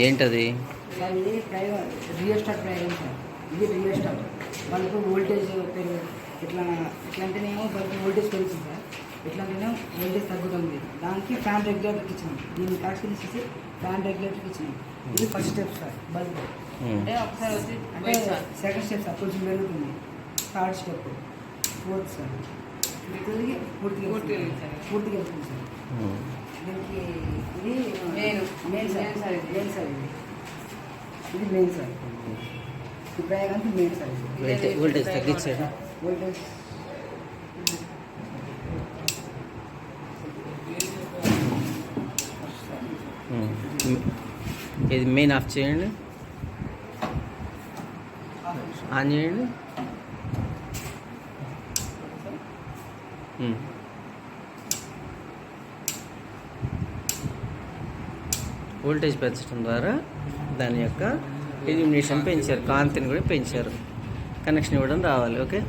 ఏంటది? సార్ ఇది real start ప్రయోగం సార్. ఇది రియల్ స్టార్ట్. బల్బు వోల్టేజ్ ఇట్లా అంటేనేమో బల్బు వోల్టేజ్ పెరుగుతుంది సార్. ఎట్లా అంటేనే వోల్టేజ్ తగ్గుతుంది. దానికి ఫ్యాన్ రెగ్యులేటర్కి ఇచ్చినాం. దీన్ని కనెక్షన్ ఇచ్చేసి ఫ్యాన్ రెగ్యులేటర్కి ఇచ్చినాం. ఇది ఫస్ట్ స్టెప్ సార్ బల్బు. అంటే ఒకసారి వచ్చి అంటే సెకండ్ స్టెప్ సార్ కొంచెం పెరుగుతుంది. థర్డ్ స్టెప్, ఫోర్త్ సార్, పూర్తిగా వెళ్తుంది సార్. దీనికి ఇది మెయిన్ సార్. ఇది మెయిన్ సార్. ఈ ప్రయోగానికి మెయిన్ సార్. వోల్టేజ్ తగ్గించాడు. వోల్టేజ్ ఇది మెయిన్ ఆఫ్ చేయండి, ఆన్ చేయండి. వోల్టేజ్ పెంచడం ద్వారా దాని యొక్క ఇల్యూమినేషన్ పెంచారు, కాంతిని కూడా పెంచారు. కనెక్షన్ ఇవ్వడం రావాలి. ఓకే.